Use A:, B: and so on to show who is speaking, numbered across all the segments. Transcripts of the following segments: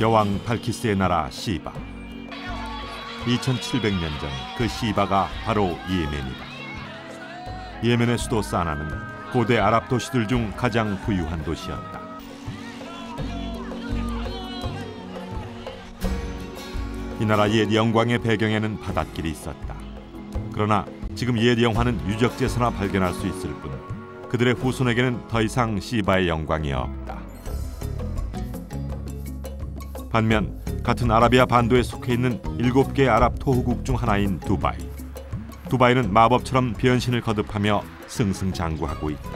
A: 여왕 발키스의 나라 시바. 2700년 전 그 시바가 바로 예멘이다. 예멘의 수도 사나는 고대 아랍 도시들 중 가장 부유한 도시였다. 이 나라 옛 영광의 배경에는 바닷길이 있었다. 그러나 지금 옛 영화는 유적지에서나 발견할 수 있을 뿐 그들의 후손에게는 더 이상 시바의 영광이 없다. 반면 같은 아라비아 반도에 속해 있는 7개의 아랍 토호국 중 하나인 두바이. 두바이는 마법처럼 변신을 거듭하며 승승장구하고 있다.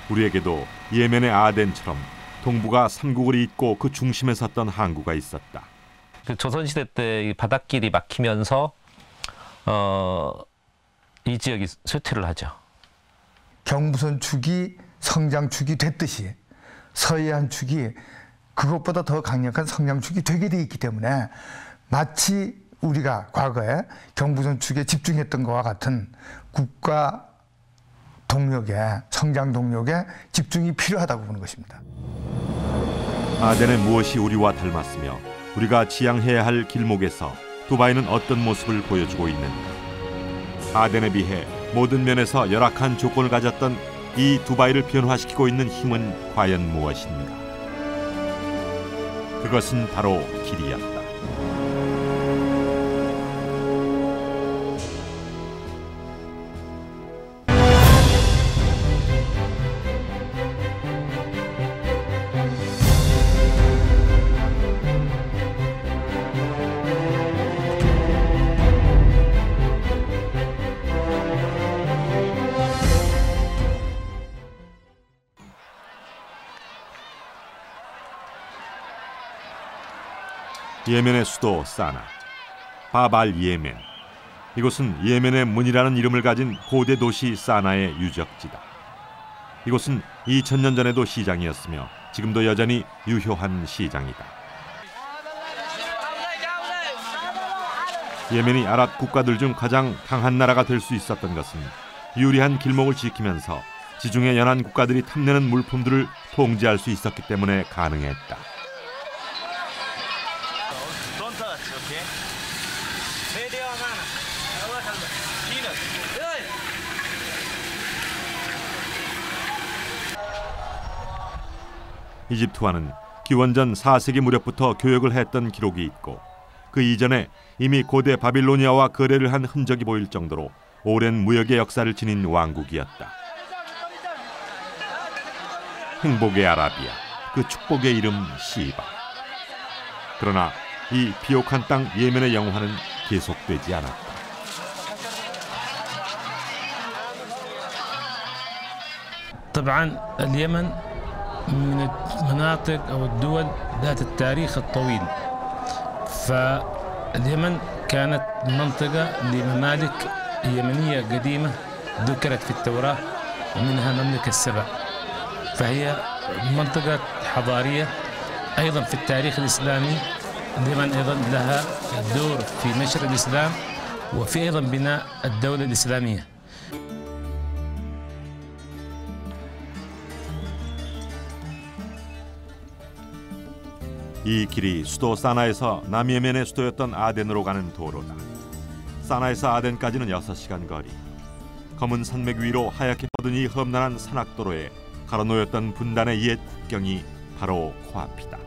A: 우리에게도 예멘의 아덴처럼 동북아 삼국을 잇고 그 중심에 섰던 항구가 있었다.
B: 그 조선시대 때 바닷길이 막히면서 이 지역이 쇠퇴를 하죠.
C: 경부선 축이 성장축이 됐듯이 서해안 축이 그것보다 더 강력한 성장축이 되게 돼 있기 때문에 마치 우리가 과거에 경부선 축에 집중했던 것과 같은 국가 동력에, 성장 동력에 집중이 필요하다고 보는 것입니다.
A: 아덴의 무엇이 우리와 닮았으며 우리가 지향해야 할 길목에서 두바이는 어떤 모습을 보여주고 있는가. 아덴에 비해 모든 면에서 열악한 조건을 가졌던 이 두바이를 변화시키고 있는 힘은 과연 무엇인가. 그것은 바로 길이었다. 예멘의 수도 사나, 바발 예멘. 이곳은 예멘의 문이라는 이름을 가진 고대 도시 사나의 유적지다. 이곳은 2000년 전에도 시장이었으며 지금도 여전히 유효한 시장이다. 예멘이 아랍 국가들 중 가장 강한 나라가 될 수 있었던 것은 유리한 길목을 지키면서 지중해 연안 국가들이 탐내는 물품들을 통제할 수 있었기 때문에 가능했다. 이집트와는 기원전 4세기 무렵부터 교역을 했던 기록이 있고 그 이전에 이미 고대 바빌로니아와 거래를 한 흔적이 보일 정도로 오랜 무역의 역사를 지닌 왕국이었다. 행복의 아라비아, 그 축복의 이름 시바. 그러나 이 비옥한 땅 예멘의 영화는 계속되지 않았다.
D: طبعا اليمن من المناطق أو الدول ذات التاريخ الطويل. فاليمن كانت منطقة لممالك يمنية قديمة ذكرت في التوراة ومنها مملكة سبأ. فهي منطقة حضارية أيضا في التاريخ الإسلامي. اليمن أيضا لها دور في نشر الإسلام وفي أيضا بناء الدولة الإسلامية.
A: 이 길이 수도 사나에서 남예멘의 수도였던 아덴으로 가는 도로다. 사나에서 아덴까지는 6시간 거리. 검은 산맥 위로 하얗게 뻗은 이 험난한 산악도로에 가로놓였던 분단의 옛 국경이 바로 코앞이다.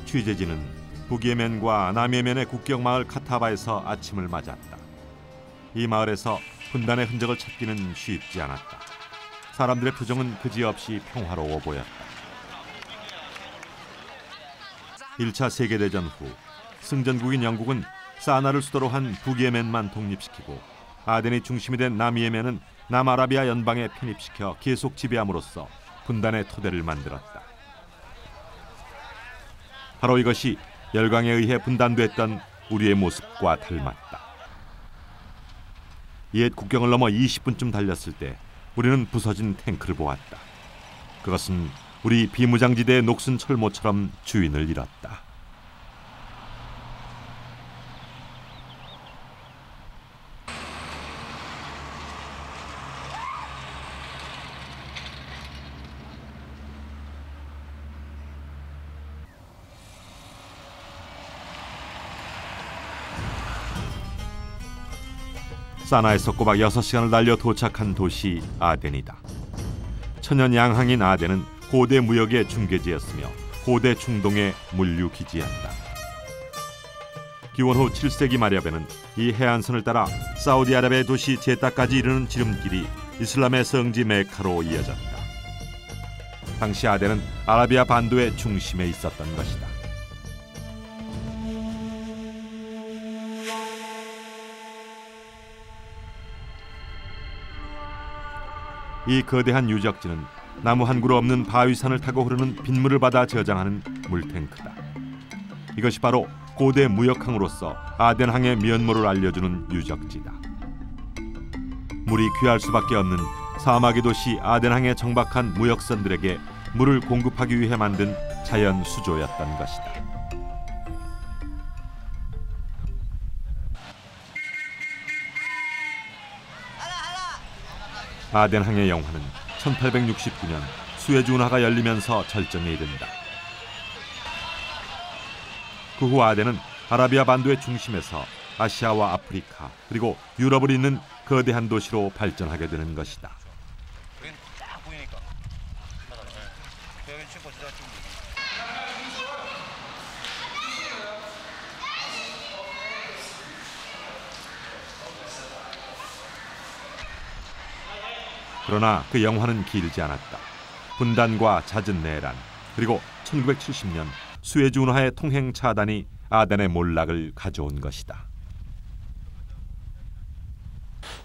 A: 취재진은 북예멘과 남예멘의 국경 마을 카타바에서 아침을 맞았다. 이 마을에서 분단의 흔적을 찾기는 쉽지 않았다. 사람들의 표정은 그지없이 평화로워 보였다. 1차 세계대전 후 승전국인 영국은 사나를 수도로 한 북예멘만 독립시키고 아덴이 중심이 된 남예멘은 남아라비아 연방에 편입시켜 계속 지배함으로써 분단의 토대를 만들었다. 바로 이것이 열강에 의해 분단됐던 우리의 모습과 닮았다. 옛 국경을 넘어 20분쯤 달렸을 때 우리는 부서진 탱크를 보았다. 그것은 우리 비무장지대의 녹슨 철모처럼 주인을 잃었다. 사나에서 꼬박 6시간을 달려 도착한 도시 아덴이다. 천연 양항인 아덴은 고대 무역의 중개지였으며 고대 중동의 물류 기지였다. 기원 후 7세기 말엽에는 이 해안선을 따라 사우디아라비아의 도시 제타까지 이르는 지름길이 이슬람의 성지 메카로 이어졌다. 당시 아덴은 아라비아 반도의 중심에 있었던 것이다. 이 거대한 유적지는 나무 한 그루 없는 바위산을 타고 흐르는 빗물을 받아 저장하는 물탱크다. 이것이 바로 고대 무역항으로서 아덴항의 면모를 알려주는 유적지다. 물이 귀할 수밖에 없는 사막의 도시 아덴항에 정박한 무역선들에게 물을 공급하기 위해 만든 자연 수조였던 것이다. 아덴항의 영화는 1869년 수에즈 운하가 열리면서 절정에 이른다. 그 후 아덴은 아라비아 반도의 중심에서 아시아와 아프리카 그리고 유럽을 잇는 거대한 도시로 발전하게 되는 것이다. 그러나 그 영화는 길지 않았다. 분단과 잦은 내란 그리고 1970년 수에즈 운하의 통행 차단이 아덴의 몰락을 가져온 것이다.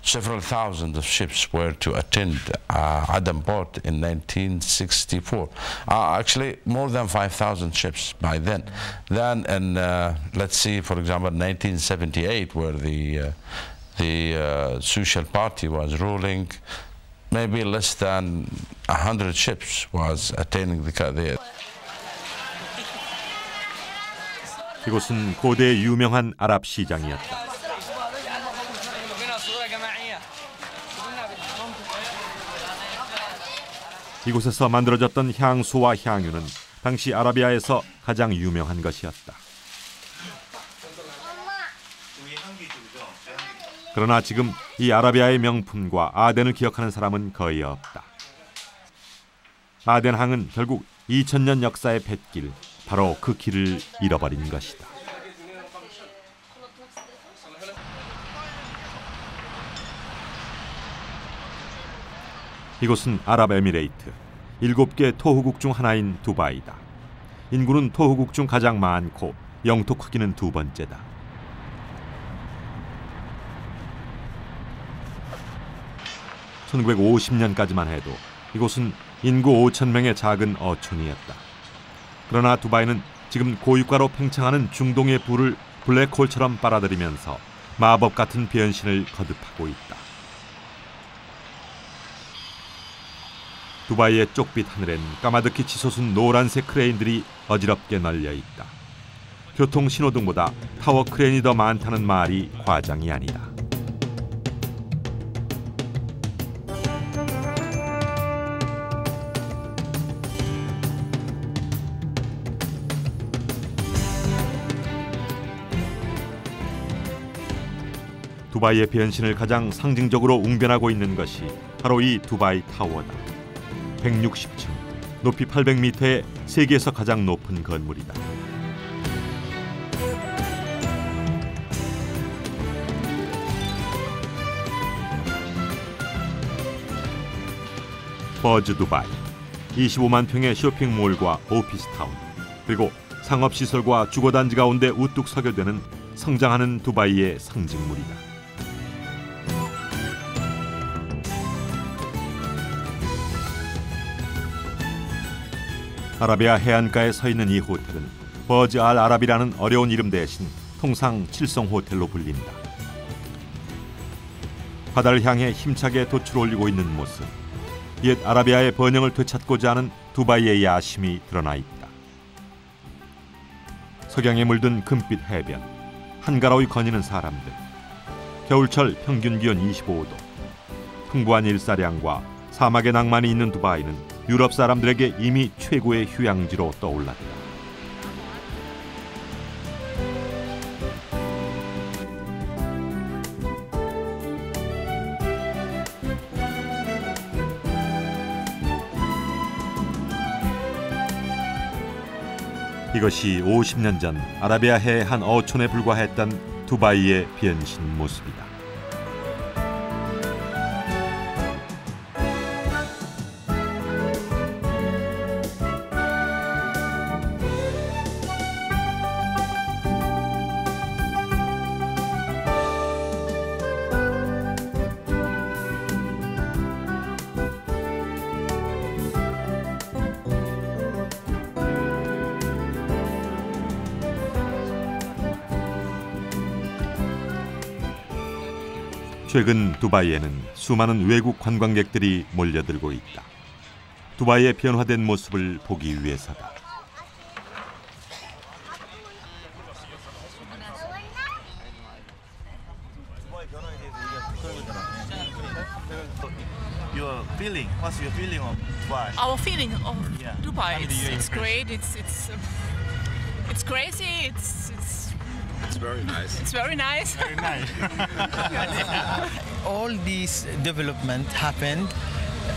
E: Several thousands of ships were to attend Aden port in 1964. Actually, more than 5,000 ships by then. Then, in let's see, for example, 1978, where the Social Party was ruling, maybe less than 100 ships was attaining the.
A: 이곳은 고대 유명한 아랍 시장이었다. 이곳에서 만들어졌던 향수와 향유는 당시 아라비아에서 가장 유명한 것이었다. 그러나 지금 이 아라비아의 명품과 아덴을 기억하는 사람은 거의 없다. 아덴항은 결국 2000년 역사의 뱃길, 바로 그 길을 잃어버린 것이다. 이곳은 아랍에미레이트, 7개 토호국 중 하나인 두바이다. 인구는 토호국 중 가장 많고 영토 크기는 두 번째다. (1950년까지만) 해도 이곳은 인구 5,000명의 작은 어촌이었다. 그러나 두바이는 지금 고유가로 팽창하는 중동의 불을 블랙홀처럼 빨아들이면서 마법 같은 변신을 거듭하고 있다. 두바이의 쪽빛 하늘엔 까마득히 치솟은 노란색 크레인들이 어지럽게 널려 있다. 교통 신호등보다 타워 크레인이 더 많다는 말이 과장이 아니다. 두바이의 변신을 가장 상징적으로 웅변하고 있는 것이 바로 이 두바이 타워다. 160층, 높이 800m의 세계에서 가장 높은 건물이다. 버즈 두바이, 25만 평의 쇼핑몰과 오피스타운, 그리고 상업시설과 주거단지 가운데 우뚝 서게 되는 성장하는 두바이의 상징물이다. 아라비아 해안가에 서 있는 이 호텔은 버즈 알 아랍이라는 어려운 이름 대신 통상 칠성 호텔로 불린다. 바다를 향해 힘차게 돛을 올리고 있는 모습. 옛 아라비아의 번영을 되찾고자 하는 두바이의 야심이 드러나 있다. 석양에 물든 금빛 해변, 한가로이 거니는 사람들, 겨울철 평균 기온 25도, 풍부한 일사량과 사막의 낭만이 있는 두바이는 유럽 사람들에게 이미 최고의 휴양지로 떠올랐다. 이것이 50년 전 아라비아해의 한 어촌에 불과했던 두바이의 변신 모습이다. 최근 두바이에는 수많은 외국 관광객들이 몰려들고 있다. 두바이의 변화된 모습을 보기 위해서다.
F: Your feeling? What's your feeling of Dubai?
G: Our feeling of
F: Yeah.
G: Dubai,
F: How do you
G: it's
F: express?
G: great. It's crazy.
H: It's very nice.
G: It's very nice.
F: Very nice.
I: All this development happened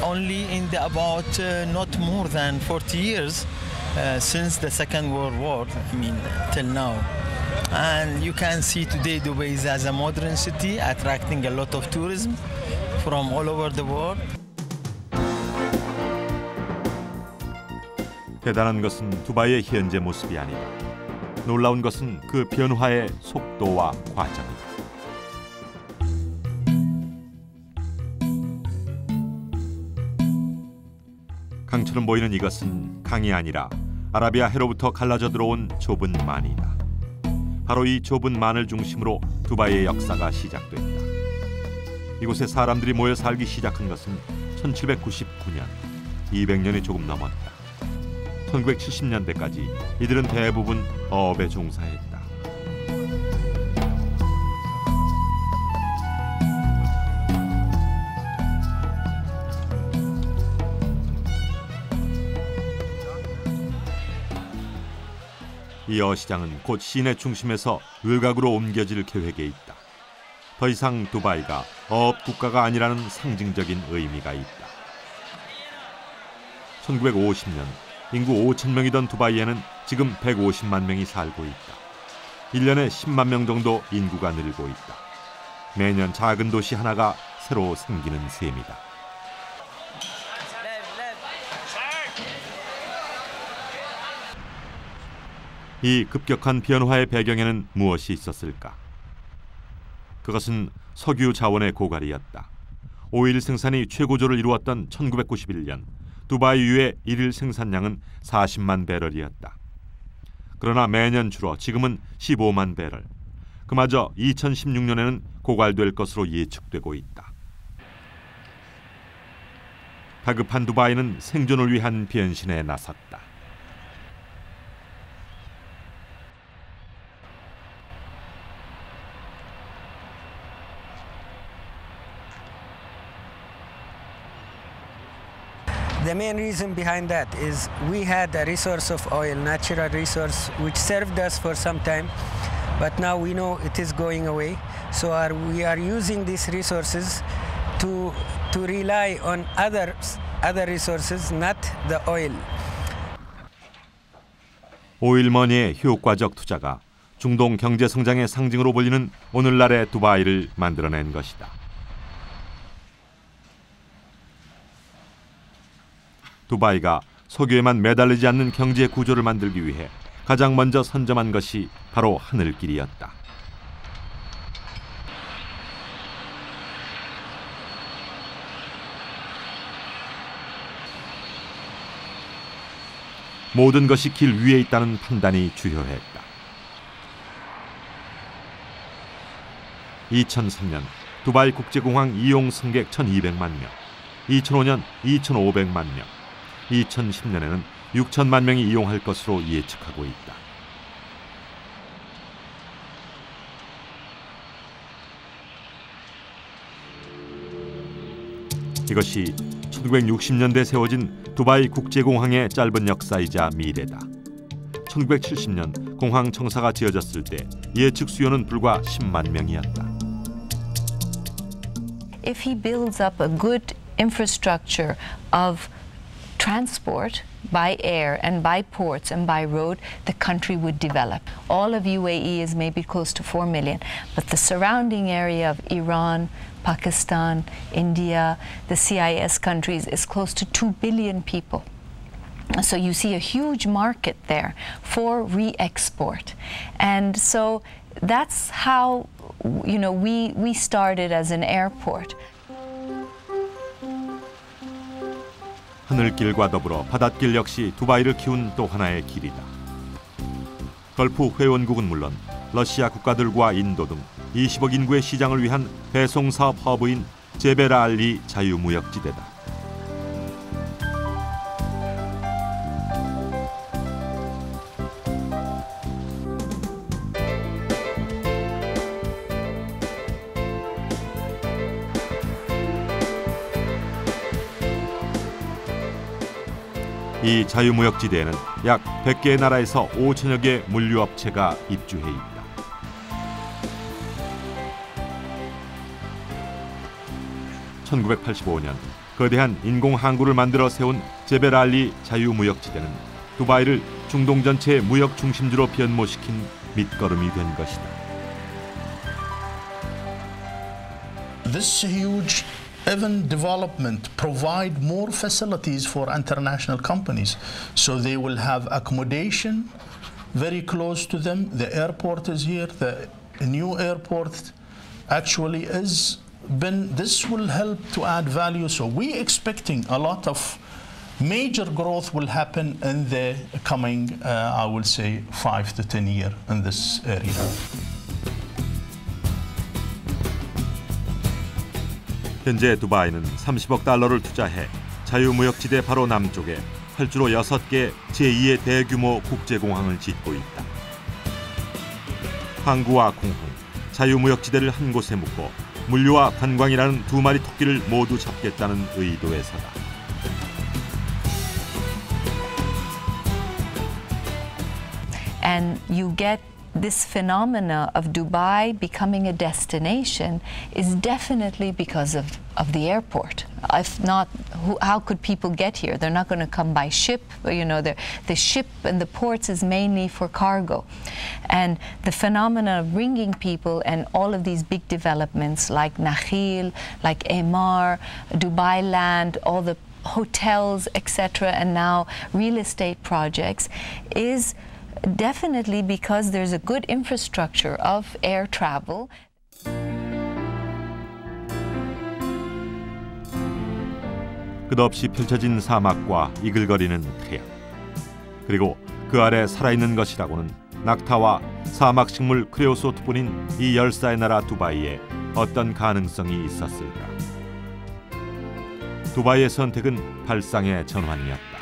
I: only in about not more than 40 years since the Second World War, till now. And you can see today Dubai is as a modern city, attracting a lot of tourism from all over the world.
A: 대단한 것은 두바이의 현재 모습이 아니다. 놀라운 것은 그 변화의 속도와 과정이다. 강처럼 보이는 이것은 강이 아니라 아라비아 해로부터 갈라져 들어온 좁은 만이다. 바로 이 좁은 만을 중심으로 두바이의 역사가 시작됐다. 이곳에 사람들이 모여 살기 시작한 것은 1799년, 200년이 조금 넘었다. 1970년대까지 이들은 대부분 어업에 종사했다. 이 어시장은 곧 시내 중심에서 외곽으로 옮겨질 계획에 있다. 더 이상 두바이가 어업 국가가 아니라는 상징적인 의미가 있다. 1950년 인구 5천 명이던 두바이에는 지금 150만 명이 살고 있다. 1년에 10만 명 정도 인구가 늘고 있다. 매년 작은 도시 하나가 새로 생기는 셈이다. 이 급격한 변화의 배경에는 무엇이 있었을까? 그것은 석유 자원의 고갈이었다. 오일 생산이 최고조를 이루었던 1991년 두바이유의 일일 생산량은 40만 배럴이었다. 그러나 매년 줄어 지금은 15만 배럴. 그마저 2016년에는 고갈될 것으로 예측되고 있다. 다급한 두바이는 생존을 위한 변신에 나섰다.
J: The main reason behind that is we had a resource of oil, natural resource, which served us for some time, but now we know it is going away. So we are using these resources to rely on other resources, not the oil.
A: 오일머니의 효과적 투자가 중동 경제 성장의 상징으로 불리는 오늘날의 두바이를 만들어낸 것이다. 두바이가 석유에만 매달리지 않는 경제 구조를 만들기 위해 가장 먼저 선점한 것이 바로 하늘길이었다. 모든 것이 길 위에 있다는 판단이 주요했다. 2003년 두바이 국제공항 이용 승객 1,200만 명, 2005년 2,500만 명, 2010년에는 6천만 명이 이용할 것으로 예측하고 있다. 이것이 1960년대 세워진 두바이 국제공항의 짧은 역사이자 미래다. 1970년 공항 청사가 지어졌을 때 예측 수요는 불과 10만 명이었다.
K: If he builds up a good infrastructure of transport by air and by ports and by road, the country would develop. All of UAE is maybe close to 4 million, but the surrounding area of Iran, Pakistan, India, the CIS countries is close to 2 billion people. So you see a huge market there for re-export. And so that's how, you know, we started as an airport.
A: 하늘길과 더불어 바닷길 역시 두바이를 키운 또 하나의 길이다. 걸프 회원국은 물론 러시아 국가들과 인도 등 20억 인구의 시장을 위한 배송사업 허브인 제베라알리 자유무역지대다. 이 자유무역지대에는 약 100개의 나라에서 5천여 개의 물류업체가 입주해 있다. (1985년) 거대한 인공항구를 만들어 세운 제베랄리 자유무역지대는 두바이를 중동 전체의 무역 중심지로 변모시킨 밑거름이 된 것이다.
L: This huge even development provide more facilities for international companies, so they will have accommodation very close to them. The airport is here. The new airport actually is been. This will help to add value. So we expecting a lot of major growth will happen in the coming, I will say, 5 to 10 years in this area.
A: 현재 두바이는 30억 달러를 투자해 자유무역지대 바로 남쪽에 활주로 6개 제2의 대규모 국제공항을 짓고 있다. 항구와 공항, 자유무역지대를 한 곳에 묶고 물류와 관광이라는 두 마리 토끼를 모두 잡겠다는 의도에서다.
K: And you get this phenomena of Dubai becoming a destination is definitely because of the airport. If not, how could people get here? They're not going to come by ship. You know, the ship and the ports is mainly for cargo. And the phenomena of bringing people and all of these big developments like Nakheel, like Emaar, Dubai Land, all the hotels, etc., and now real estate projects is definitely because there's a good infrastructure of air travel.
A: 끝없이 펼쳐진 사막과 이글거리는 태양, 그리고 그 아래 살아있는 것이라고는 낙타와 사막식물 크레오소트뿐인 이 열사의 나라 두바이에 어떤 가능성이 있었을까? 두바이의 선택은 발상의 전환이었다.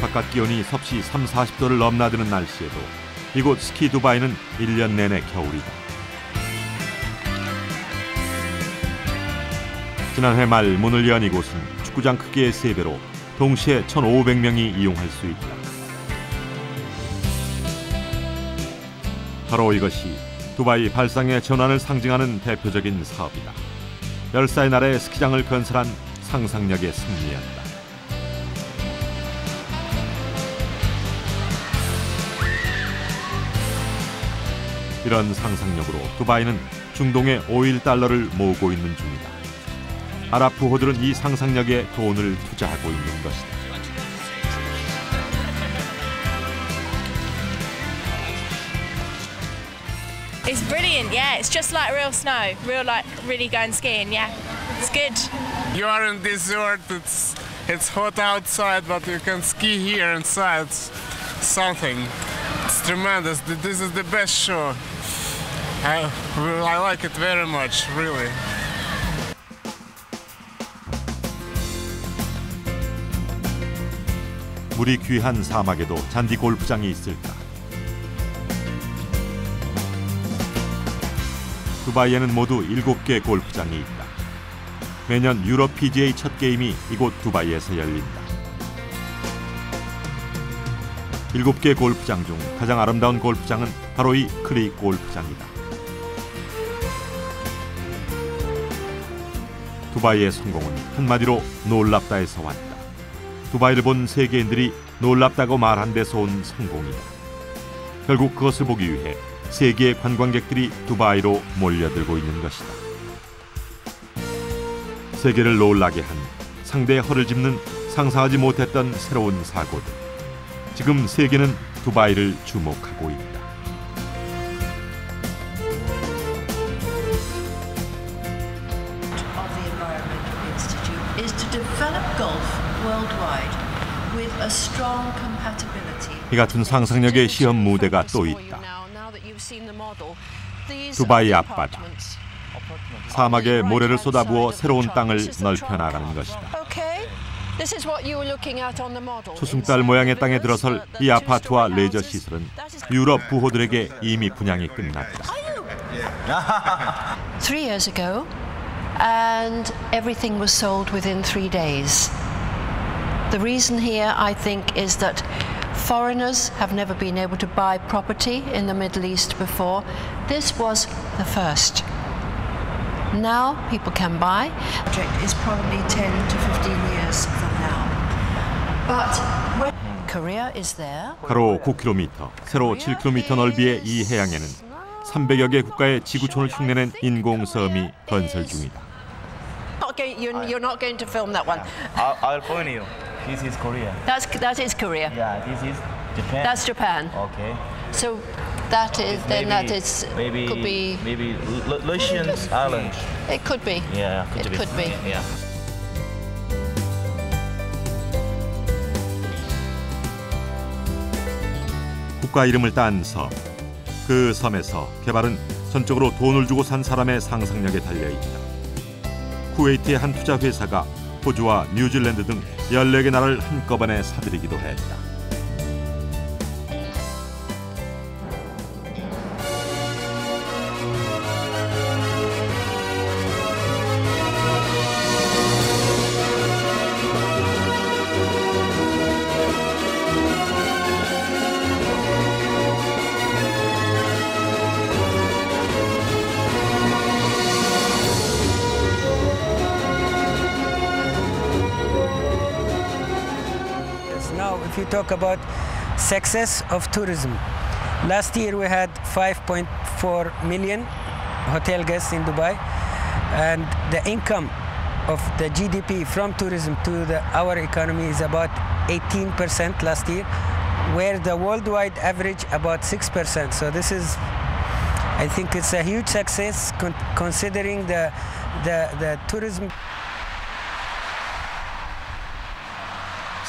A: 바깥 기온이 섭씨 30-40도를 넘나드는 날씨에도 이곳 스키 두바이는 1년 내내 겨울이다. 지난해 말 문을 연 이곳은 축구장 크기의 3배로 동시에 1,500명이 이용할 수 있다. 바로 이것이 두바이 발상의 전환을 상징하는 대표적인 사업이다. 열사의 나라의 스키장을 건설한 상상력의 승리였다. 이런 상상력으로 두바이는 중동의 오일 달러를 모으고 있는 중이다. 아랍 부호들은 이 상상력에 돈을 투자하고 있는 것이다.
G: It's brilliant, yeah. It's just like real snow, real like really going skiing, yeah. It's good.
M: You are in this resort. It's hot outside, but you can ski here inside. It's something. It's tremendous. This is the best show. I like it very much, really.
A: 물이 귀한 사막에도 잔디 골프장이 있을까? 두바이에는 모두 7개 골프장이 있다. 매년 유럽 PGA 첫 게임이 이곳 두바이에서 열린다. 7개 골프장 중 가장 아름다운 골프장은 바로 이 크릭 골프장이다. 두바이의 성공은 한마디로 놀랍다에서 왔다. 두바이를 본 세계인들이 놀랍다고 말한 데서 온 성공이다. 결국 그것을 보기 위해 세계의 관광객들이 두바이로 몰려들고 있는 것이다. 세계를 놀라게 한 상대의 허를 짚는 상상하지 못했던 새로운 사고들. 지금 세계는 두바이를 주목하고 있다. 이 같은 상상력의 시험 무대가 또 있다. 두바이 앞바다. 사막에 모래를 쏟아부어 새로운 땅을 넓혀 나가는 것이다. 초승달 모양의 땅에 들어설 이 아파트와 레저 시설은 유럽 부호들에게 이미 분양이 끝났다.
N: 3 years ago, and everything was sold within 3 days. The reason here, I think, is that foreigners have never been able to buy property in the Middle East before. This was the first. Now people can buy. The project is probably 10 to 15 years from now. But when Korea is there.
A: 가로 9km, 세로 7km 넓이의 이 해양에는 300여 개 국가의 지구촌을 흉내낸 인공섬이 건설 중이다.
N: You're not going to film that one.
F: I'll point you. This is Korea.
N: That is Korea.
F: Yeah, this is Japan.
N: That's Japan.
F: Okay.
N: So that is then that is
F: maybe
N: could be
F: maybe Russian island.
N: It could be.
F: Yeah,
N: it could be.
F: Yeah.
A: 국가 이름을 딴 섬. 그 섬에서 개발은 전적으로 돈을 주고 산 사람의 상상력에 달려 있다. 쿠웨이트의 한 투자 회사가 호주와 뉴질랜드 등 14개 나라를 한꺼번에 사들이기도 했다.
J: If you talk about success of tourism, last year we had 5.4 million hotel guests in Dubai, and the income of the GDP from tourism to our economy is about 18% last year, where the worldwide average about 6%. So this is, I think it's a huge success considering the tourism.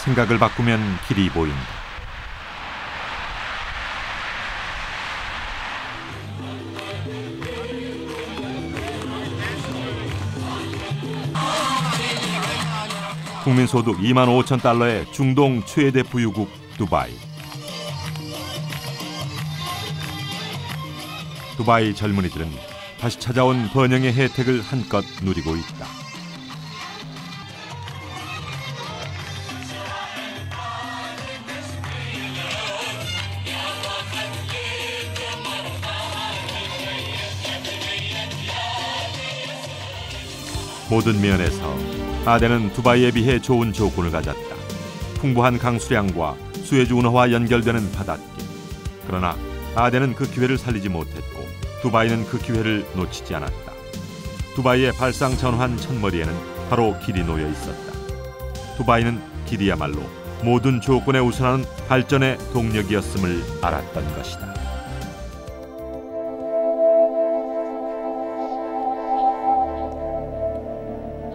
A: 생각을 바꾸면 길이 보인다. 국민소득 25,000달러의 중동 최대 부유국 두바이. 두바이 젊은이들은 다시 찾아온 번영의 혜택을 한껏 누리고 있다. 모든 면에서 아덴은 두바이에 비해 좋은 조건을 가졌다. 풍부한 강수량과 수에즈 운하와 연결되는 바닷길. 그러나 아덴은 그 기회를 살리지 못했고 두바이는 그 기회를 놓치지 않았다. 두바이의 발상전환 첫머리에는 바로 길이 놓여 있었다. 두바이는 길이야말로 모든 조건에 우선하는 발전의 동력이었음을 알았던 것이다.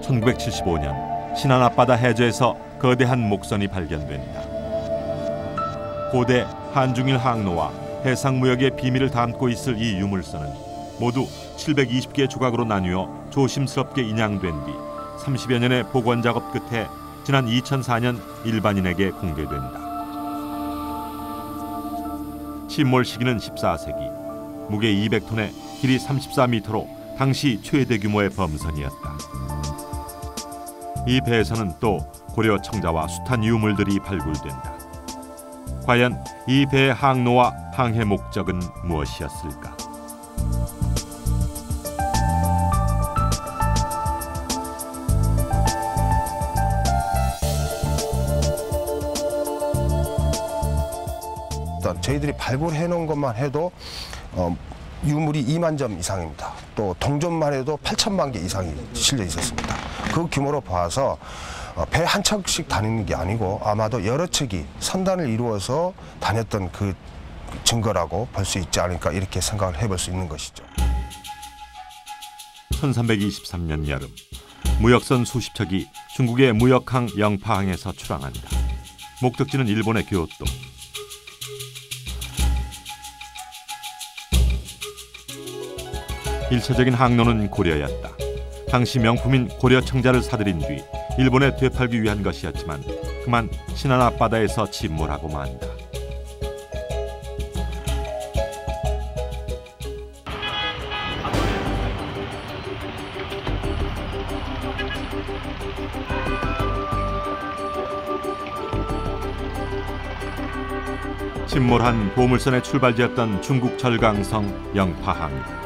A: 1975년 신안 앞바다 해저에서 거대한 목선이 발견된다. 고대 한중일 항로와 해상무역의 비밀을 담고 있을 이 유물선은 모두 720개 조각으로 나뉘어 조심스럽게 인양된 뒤 30여 년의 복원 작업 끝에 지난 2004년 일반인에게 공개된다. 침몰 시기는 14세기, 무게 200톤에 길이 34m로 당시 최대 규모의 범선이었다. 이 배에서는 또 고려 청자와 숱한 유물들이 발굴된다. 과연 이 배의 항로와 항해 목적은 무엇이었을까?
O: 저희들이 발굴해 놓은 것만 해도 유물이 2만 점 이상입니다. 또 동전만 해도 8천만 개 이상이 실려 있었습니다. 그 규모로 봐서 배 한 척씩 다니는 게 아니고 아마도 여러 척이 선단을 이루어서 다녔던 그 증거라고 볼 수 있지 않을까 이렇게 생각을 해볼 수 있는 것이죠.
A: 1323년 여름, 무역선 수십 척이 중국의 무역항 영파항에서 출항한다. 목적지는 일본의 교토. 일차적인 항로는 고려였다. 당시 명품인 고려 청자를 사들인 뒤 일본에 되팔기 위한 것이었지만 그만 신안 앞바다에서 침몰하고 만다. 침몰한 보물선의 출발지였던 중국 절강성 영파항.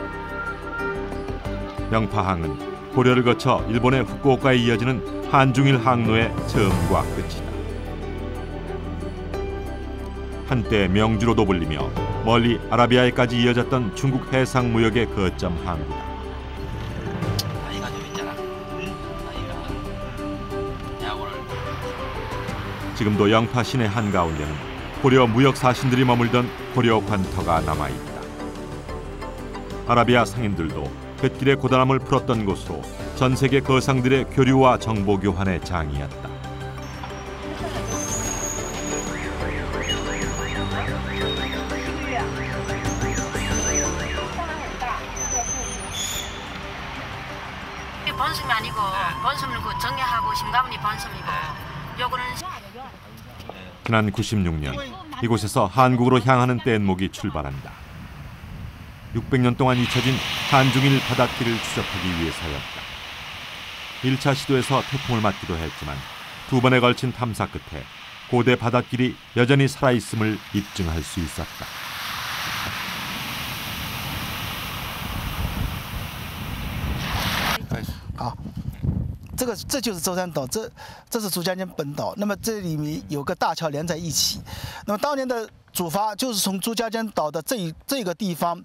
A: 영파항은 고려를 거쳐 일본의 후쿠오카에 이어지는 한중일 항로의 처음과 끝이다. 한때 명주로도 불리며 멀리 아라비아에까지 이어졌던 중국 해상 무역의 거점 항구다. 지금도 영파 시내 한가운데는 고려 무역 사신들이 머물던 고려 관터가 남아있다. 아라비아 상인들도 뱃길의 고단함을 풀었던 곳으로 전 세계 거상들의 교류와 정보 교환의 장이었다.
P: 번섬이 아니고 번섬은 그 정야하고 심가문이 번섬이고 요거는
A: 지난 96년 이곳에서 한국으로 향하는 뗏목이 출발한다. 600년 동안 잊혀진 한중일 바닷길을 추적하기 위해서였다. 1차 시도에서 태풍을 맞기도 했지만 두 번에 걸친 탐사 끝에 고대 바닷길이 여전히 살아있음을 입증할 수 있었다.
Q: 아. 这就是舟山岛，这是珠江间本岛。那么这里面有个大桥连在一起。那么当年的主发就是从珠江间岛的这个地方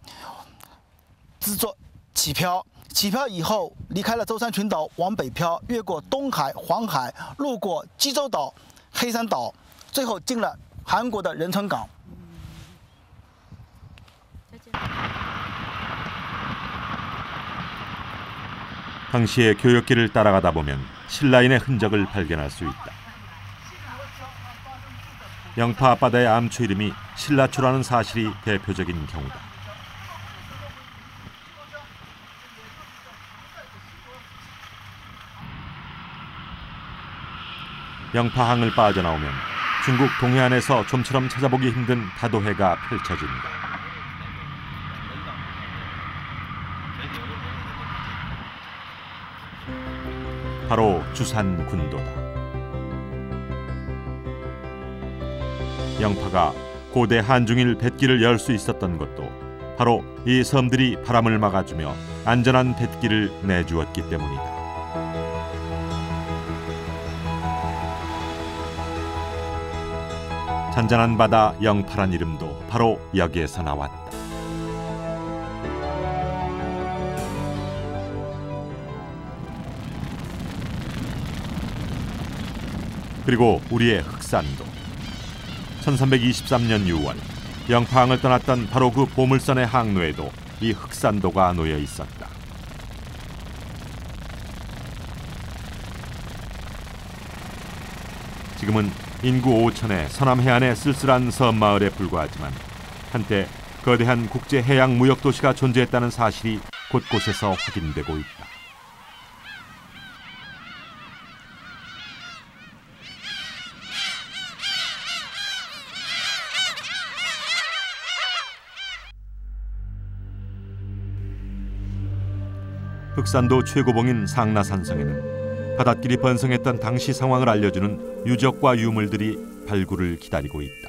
Q: 制作起漂，起漂以后离开了舟山群岛往北漂，越过东海、黄海，路过济州岛、黑山岛，最后进了韩国的仁川港。
A: 당시의 교역길을 따라가다 보면 신라인의 흔적을 발견할 수 있다. 영파 앞바다의 암초 이름이 신라초라는 사실이 대표적인 경우다. 영파항을 빠져나오면 중국 동해안에서 좀처럼 찾아보기 힘든 다도해가 펼쳐진다. 바로 주산 군도다. 영파가 고대 한중일 뱃길을 열 수 있었던 것도 바로 이 섬들이 바람을 막아주며 안전한 뱃길을 내주었기 때문이다. 잔잔한 바다 영파란 이름도 바로 여기에서 나왔다. 그리고 우리의 흑산도. 1323년 6월 영파항을 떠났던 바로 그 보물선의 항로에도 이 흑산도가 놓여 있었다. 지금은 인구 5천의 서남 해안의 쓸쓸한 섬마을에 불과하지만 한때 거대한 국제 해양 무역 도시가 존재했다는 사실이 곳곳에서 확인되고 있다. 흑산도 최고봉인 상나산성에는 바닷길이 번성했던 당시 상황을 알려주는 유적과 유물들이 발굴을 기다리고 있다.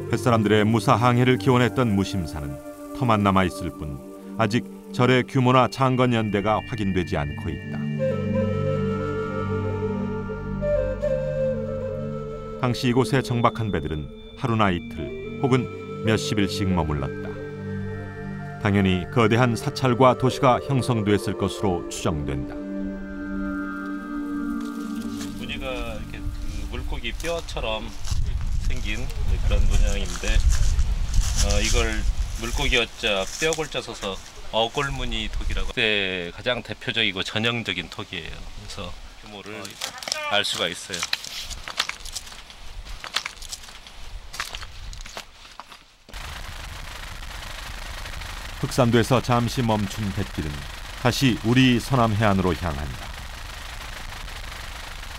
A: 뱃사람들의 무사 항해를 기원했던 무심사는 터만 남아있을 뿐 아직 절의 규모나 창건 연대가 확인되지 않고 있다. 당시 이곳에 정박한 배들은 하루나 이틀 혹은 몇십일씩 머물렀다. 당연히 거대한 사찰과 도시가 형성됐을 것으로 추정된다.
B: 무늬가 이렇게 물고기 뼈처럼 생긴 그런 문양인데 이걸 물고기 어자 뼈골자 써서 어골무늬 톡이라고. 그때 가장 대표적이고 전형적인 톡이에요. 그래서 규모를 알 수가 있어요.
A: 흑산도에서 잠시 멈춘 뱃길은 다시 우리 서남 해안으로 향한다.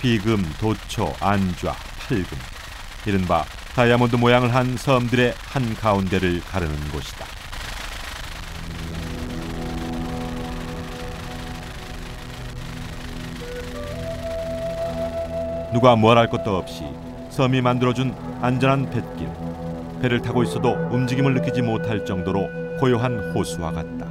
A: 비금, 도초, 안좌, 팔금, 이른바 다이아몬드 모양을 한 섬들의 한가운데를 가르는 곳이다. 누가 뭘 할 것도 없이 섬이 만들어준 안전한 뱃길. 배를 타고 있어도 움직임을 느끼지 못할 정도로 고요한 호수와 같다.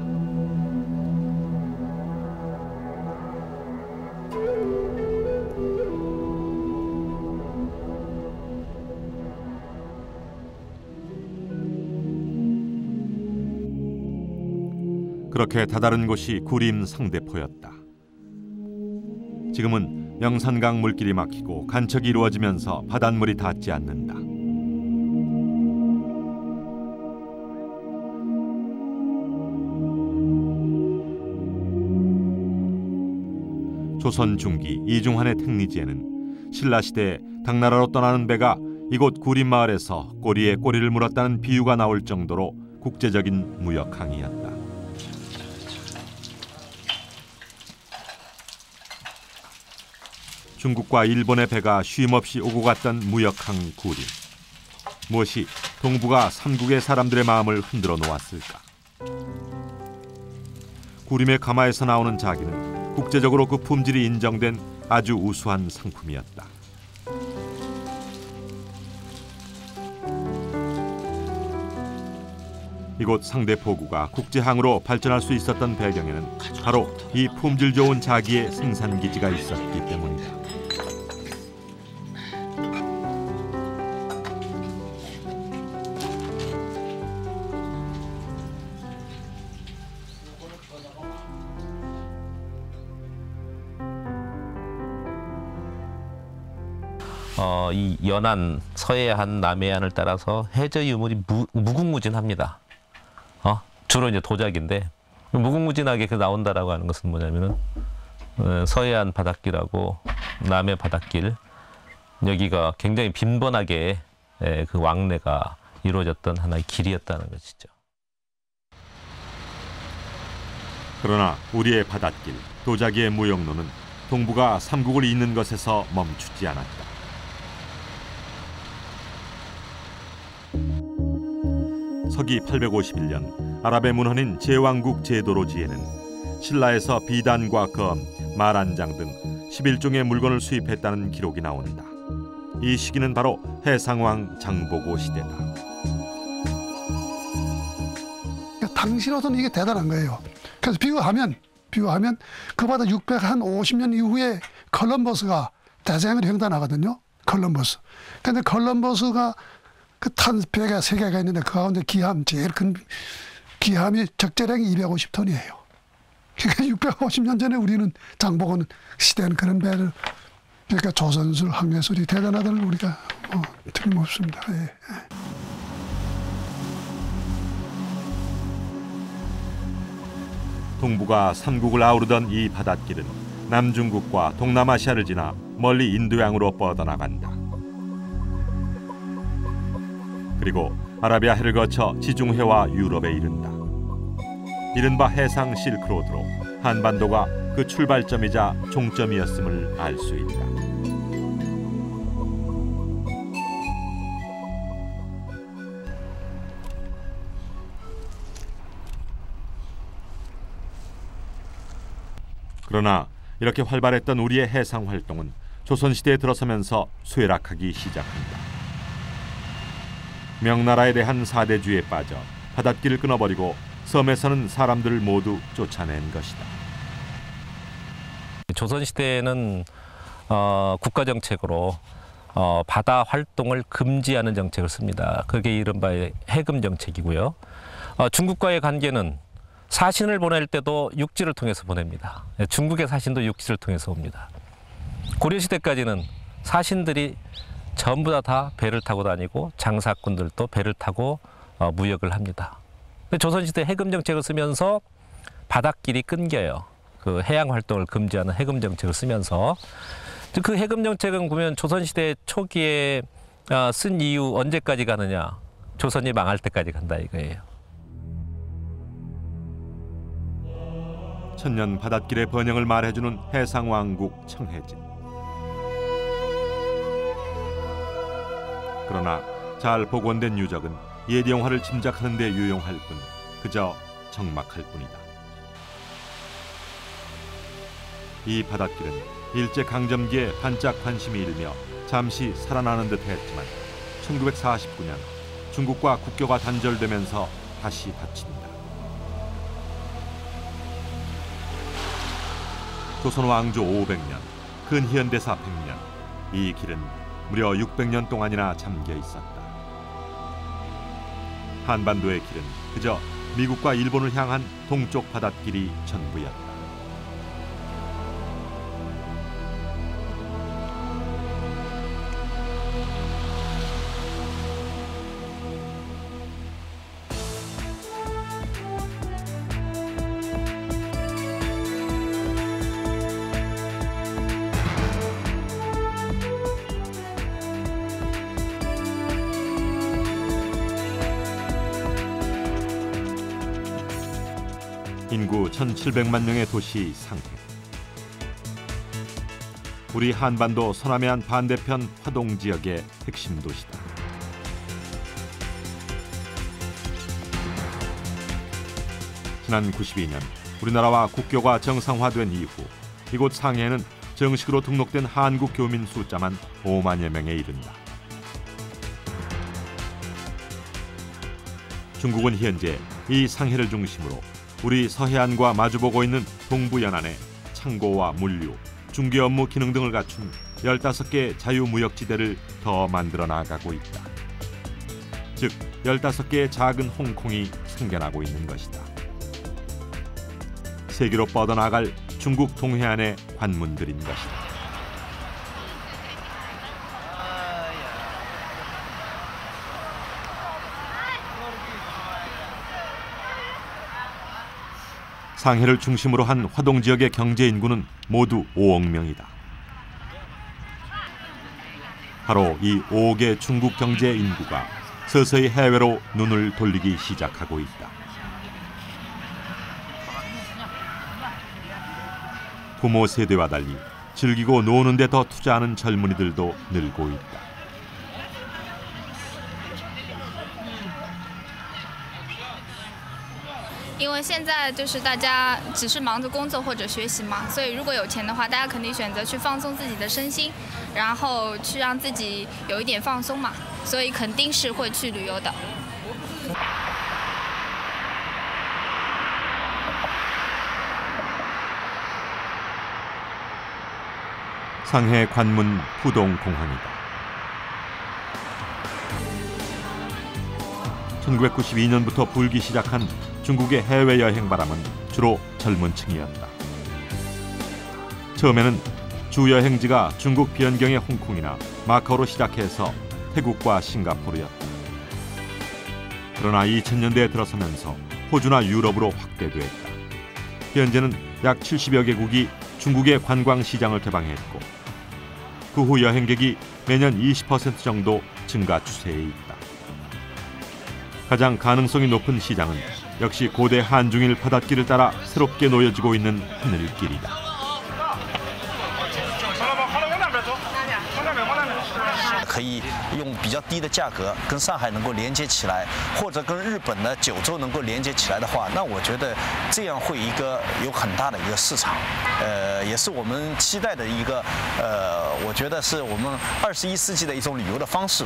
A: 그렇게 다다른 곳이 구림 상대포였다. 지금은 영산강 물길이 막히고 간척이 이루어지면서 바닷물이 닿지 않는다. 조선 중기 이중환의 택리지에는 신라시대에 당나라로 떠나는 배가 이곳 구림마을에서 꼬리에 꼬리를 물었다는 비유가 나올 정도로 국제적인 무역항이었다. 중국과 일본의 배가 쉼없이 오고 갔던 무역항 구림. 무엇이 동북아 삼국의 사람들의 마음을 흔들어 놓았을까? 구림의 가마에서 나오는 자기는 국제적으로 그 품질이 인정된 아주 우수한 상품이었다. 이곳 상대포구가 국제항으로 발전할 수 있었던 배경에는 바로 이 품질 좋은 자기의 생산기지가 있었기 때문이다.
B: 이 연안, 서해안, 남해안을 따라서 해저 유물이 무궁무진합니다. 주로 이제 도자기인데 무궁무진하게 나온다라고 하는 것은 뭐냐면은 서해안 바닷길하고 남해 바닷길 여기가 굉장히 빈번하게 그 왕래가 이루어졌던 하나의 길이었다는 것이죠.
A: 그러나 우리의 바닷길, 도자기의 무역로는 동북아 삼국을 잇는 것에서 멈추지 않았다. 서기 851년 아랍의 문헌인 제왕국 제도로지에는 신라에서 비단과 검, 말안장 등 11종의 물건을 수입했다는 기록이 나온다. 이 시기는 바로 해상왕 장보고 시대다.
R: 당시로서는 이게 대단한 거예요. 그래서 비유하면 그보다 650년 이후에 컬럼버스가 대서양을 횡단하거든요. 컬럼버스. 근데 컬럼버스가 그 탄 배가 3개가 있는데 그 가운데 기함, 제일 큰 기함이 적재량이 250톤이에요. 그러니까 650년 전에 우리는 장보고 시대는 그런 배를 그러니까 조선술, 항해술이 대단하다는 우리가 틀림없습니다. 예.
A: 동북아 삼국을 아우르던 이 바닷길은 남중국과 동남아시아를 지나 멀리 인도양으로 뻗어나간다. 그리고 아라비아해를 거쳐 지중해와 유럽에 이른다. 이른바 해상 실크로드로 한반도가 그 출발점이자 종점이었음을 알 수 있다. 그러나 이렇게 활발했던 우리의 해상 활동은 조선시대에 들어서면서 쇠락하기 시작한다. 명나라에 대한 사대주의에 빠져 바닷길을 끊어버리고 섬에서는 사람들을 모두 쫓아낸 것이다.
B: 조선시대에는 국가정책으로 바다 활동을 금지하는 정책을 씁니다. 그게 이른바 해금 정책이고요. 중국과의 관계는 사신을 보낼 때도 육지를 통해서 보냅니다. 중국의 사신도 육지를 통해서 옵니다. 고려시대까지는 사신들이 전부 다 배를 타고 다니고 장사꾼들도 배를 타고 무역을 합니다. 근데 조선시대 해금 정책을 쓰면서 바닷길이 끊겨요. 그 해양 활동을 금지하는 해금 정책을 쓰면서 그 해금 정책은 보면 조선시대 초기에 쓴 이후 언제까지 가느냐? 조선이 망할 때까지 간다 이거예요.
A: 천년 바닷길의 번영을 말해주는 해상왕국 청해진. 그러나 잘 복원된 유적은 옛 영화를 짐작하는 데 유용할 뿐 그저 적막할 뿐이다. 이 바닷길은 일제강점기에 반짝 관심이 일며 잠시 살아나는 듯 했지만 1949년 중국과 국교가 단절되면서 다시 닫힌다. 조선 왕조 500년, 근현대사 100년, 이 길은 무려 600년 동안이나 잠겨 있었다. 한반도의 길은 그저 미국과 일본을 향한 동쪽 바닷길이 전부였다. 인구 1,700만 명의 도시 상해. 우리 한반도 서남해안 반대편 화동 지역의 핵심 도시다. 지난 92년 우리나라와 국교가 정상화된 이후 이곳 상해에는 정식으로 등록된 한국 교민 숫자만 5만여 명에 이른다. 중국은 현재 이 상해를 중심으로 우리 서해안과 마주보고 있는 동부 연안에 창고와 물류, 중개 업무 기능 등을 갖춘 15개 자유무역지대를 더 만들어 나가고 있다. 즉 15개의 작은 홍콩이 생겨나고 있는 것이다. 세계로 뻗어나갈 중국 동해안의 관문들인 것이다. 상해를 중심으로 한 화동 지역의 경제 인구는 모두 5억 명이다. 바로 이 5억의 중국 경제 인구가 서서히 해외로 눈을 돌리기 시작하고 있다. 부모 세대와 달리 즐기고 노는 데 더 투자하는 젊은이들도 늘고 있다.
S: 因为现在就是大家只是忙着工作或者学习嘛，所以如果有钱的话，大家肯定选择去放松自己的身心，然后去让自己有一点放松嘛，所以肯定是会去旅游的。
A: 상해 관문 푸동공항이다. 1992년부터 불기 시작한 중국의 해외여행 바람은 주로 젊은 층이었다. 처음에는 주 여행지가 중국 변경의 홍콩이나 마카오로 시작해서 태국과 싱가포르였다. 그러나 2000년대에 들어서면서 호주나 유럽으로 확대됐다. 현재는 약 70여 개국이 중국의 관광 시장을 개방했고 그 후 여행객이 매년 20% 정도 증가 추세에 있다. 가장 가능성이 높은 시장은 역시 고대 한중일 바닷길을 따라 새롭게 놓여지고 있는 하늘길이다.
T: 可以用比较低的价格跟上海能够连接起来，或者跟日本的九州能够连接起来的话，那我觉得这样会有很大的一个市场，也是我们期待的一个我觉得是我们21世纪的一种旅游的方式。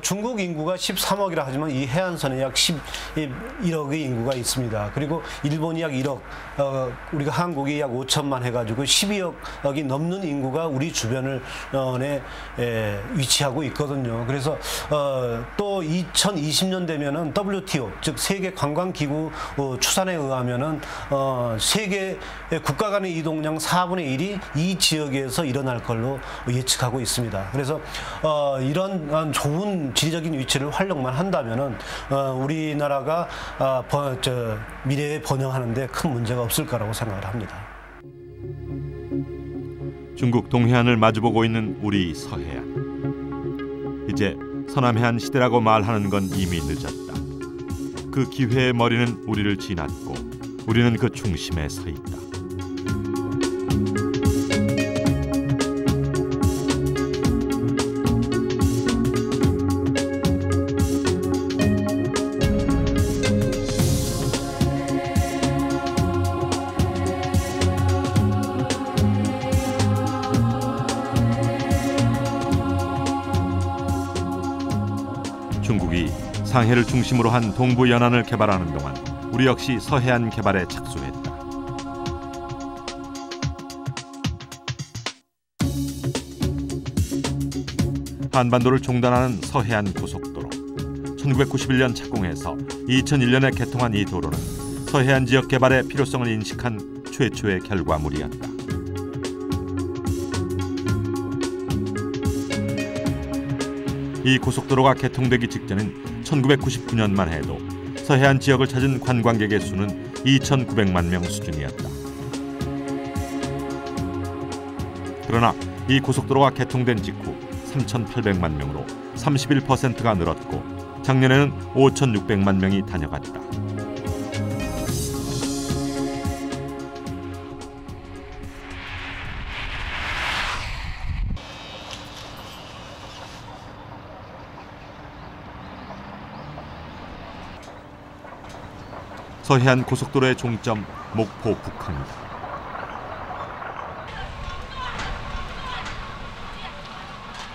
U: 중국 인구가 13억이라 하지만 이 해안선에 약 11억의 인구가 있습니다. 그리고 일본이 약 1억, 우리가 한국이 약 5천만 해가지고 12억이 넘는 인구가 우리 주변에 위치하고 있거든요. 그래서 또 2020년 되면은 WTO, 즉 세계 관광기구 추산에 의하면은 세계 국가 간의 이동량 4분의 1이 이 지역에서 일어날 걸로 예측하고 있습니다. 그래서 이런 좋은 지리적인 위치를 활용만 한다면은 우리나라가 미래에 번영하는데 큰 문제가 없을 거라고 생각을 합니다.
A: 중국 동해안을 마주보고 있는 우리 서해안. 이제 서남해안 시대라고 말하는 건 이미 늦었다. 그 기회의 머리는 우리를 지났고 우리는 그 중심에 서 있다. 중국이 상해를 중심으로 한 동부 연안을 개발하는 동안 우리 역시 서해안 개발에 착수했다. 한반도를 종단하는 서해안 고속도로. 1991년 착공해서 2001년에 개통한 이 도로는 서해안 지역 개발의 필요성을 인식한 최초의 결과물이었다. 이 고속도로가 개통되기 직전인 1999년만 해도 서해안 지역을 찾은 관광객의 수는 2,900만 명 수준이었다. 그러나 이 고속도로가 개통된 직후 3,800만 명으로 31%가 늘었고 작년에는 5,600만 명이 다녀갔다. 서해안 고속도로의 종점 목포 북항이다.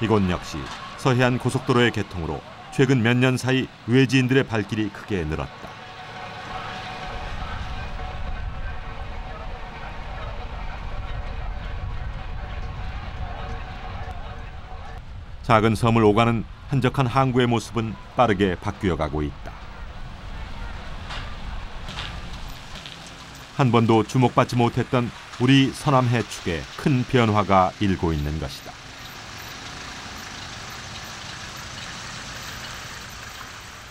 A: 이곳 역시 서해안 고속도로의 개통으로 최근 몇 년 사이 외지인들의 발길이 크게 늘었다. 작은 섬을 오가는 한적한 항구의 모습은 빠르게 바뀌어가고 있다. 한 번도 주목받지 못했던 우리 서남해 축에 큰 변화가 일고 있는 것이다.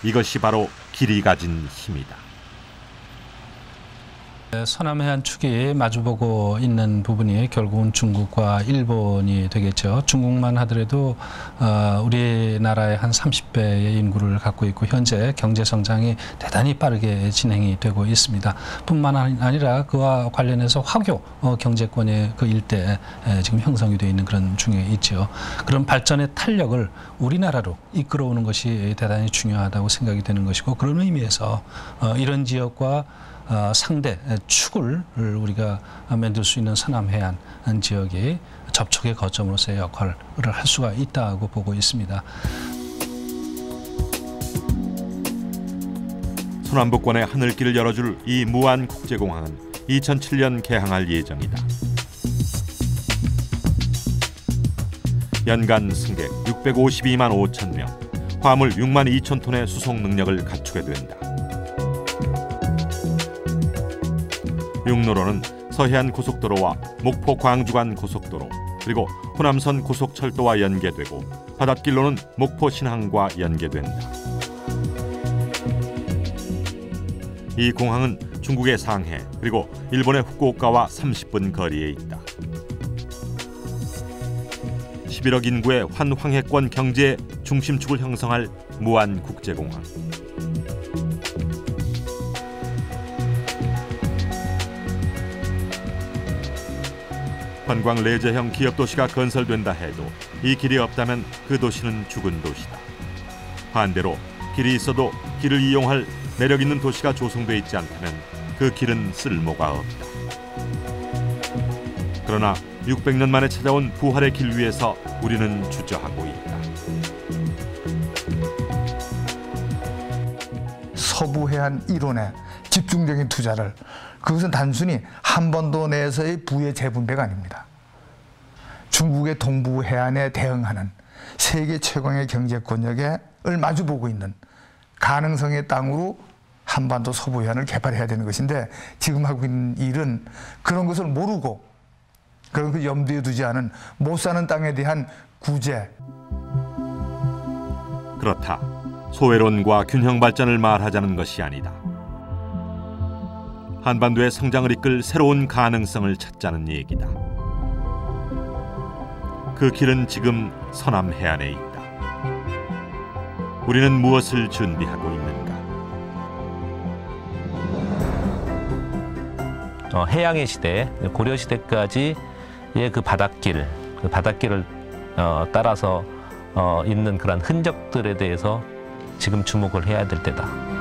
A: 이것이 바로 길이 가진 힘이다.
V: 서남해안 축이 마주보고 있는 부분이 결국은 중국과 일본이 되겠죠. 중국만 하더라도 우리나라의 한 30배의 인구를 갖고 있고 현재 경제 성장이 대단히 빠르게 진행이 되고 있습니다. 뿐만 아니라 그와 관련해서 화교 경제권의 그 일대에 지금 형성이 되어 있는 그런 중에 있죠. 그런 발전의 탄력을 우리나라로 이끌어오는 것이 대단히 중요하다고 생각이 되는 것이고 그런 의미에서 이런 지역과 상대 축을 우리가 만들 수 있는 서남해안 지역이 접촉의 거점으로서의 역할을 할 수가 있다고 보고 있습니다.
A: 서남북권의 하늘길을 열어줄 이 무안국제공항은 2007년 개항할 예정이다. 연간 승객 652만 5천 명, 화물 6만 2천 톤의 수송 능력을 갖추게 된다. 육로로는 서해안 고속도로와 목포 광주 간 고속도로, 그리고 호남선 고속철도와 연계되고 바닷길로는 목포 신항과 연계된다. 이 공항은 중국의 상해 그리고 일본의 후쿠오카와 30분 거리에 있다. 11억 인구의 환황해권 경제의 중심축을 형성할 무안국제공항. 관광 레저형 기업 도시가 건설된다 해도 이 길이 없다면 그 도시는 죽은 도시다. 반대로 길이 있어도 길을 이용할 매력 있는 도시가 조성돼 있지 않다면 그 길은 쓸모가 없다. 그러나 600년 만에 찾아온 부활의 길 위에서 우리는 주저하고 있다.
C: 서부 해안 이론에 집중적인 투자를, 그것은 단순히 한반도 내에서의 부의 재분배가 아닙니다. 중국의 동부 해안에 대응하는 세계 최강의 경제권력을 마주보고 있는 가능성의 땅으로 한반도 서부 해안을 개발해야 되는 것인데, 지금 하고 있는 일은 그런 것을 모르고 그런 걸 염두에 두지 않은 못 사는 땅에 대한 구제.
A: 그렇다. 소외론과 균형 발전을 말하자는 것이 아니다. 한반도의 성장을 이끌 새로운 가능성을 찾자는 얘기다. 그 길은 지금 서남 해안에 있다. 우리는 무엇을 준비하고 있는가?
B: 해양의 시대, 고려 시대까지의 그 바닷길을 따라서 있는 그런 흔적들에 대해서 지금 주목을 해야 될 때다.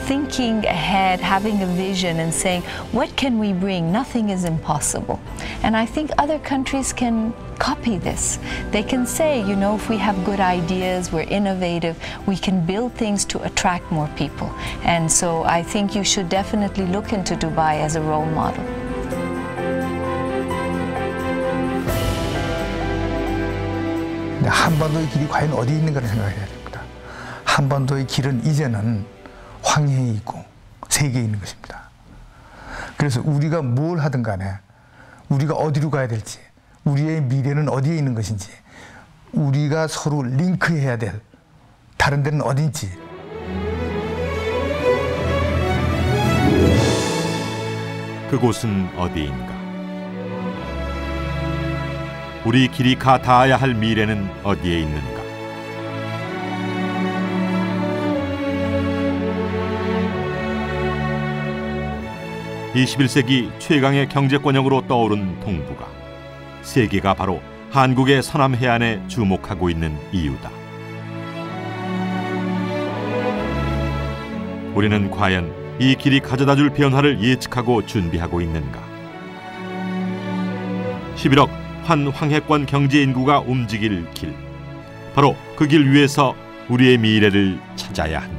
K: Thinking ahead, having a vision and saying, what can we bring? Nothing is impossible. And I think other countries can copy this. They can say, you know, if we have good ideas, we're innovative, we can build things to attract more people. And so I think you should definitely look into Dubai as a role model.
C: 한반도의 길이 과연 어디 있는가를 생각해야 됩니다. 한반도의 길은 이제는 황해에 있고 세계에 있는 것입니다. 그래서 우리가 뭘 하든 간에 우리가 어디로 가야 될지, 우리의 미래는 어디에 있는 것인지, 우리가 서로 링크해야 될 다른 데는 어딘지.
A: 그곳은 어디인가? 우리 길이 가 닿아야 할 미래는 어디에 있는가? (21세기) 최강의 경제권력으로 떠오른 동북아. 세계가 바로 한국의 서남 해안에 주목하고 있는 이유다. 우리는 과연 이 길이 가져다줄 변화를 예측하고 준비하고 있는가? 11억 환황해권 경제 인구가 움직일 길. 바로 그 길 위에서 우리의 미래를 찾아야 한다.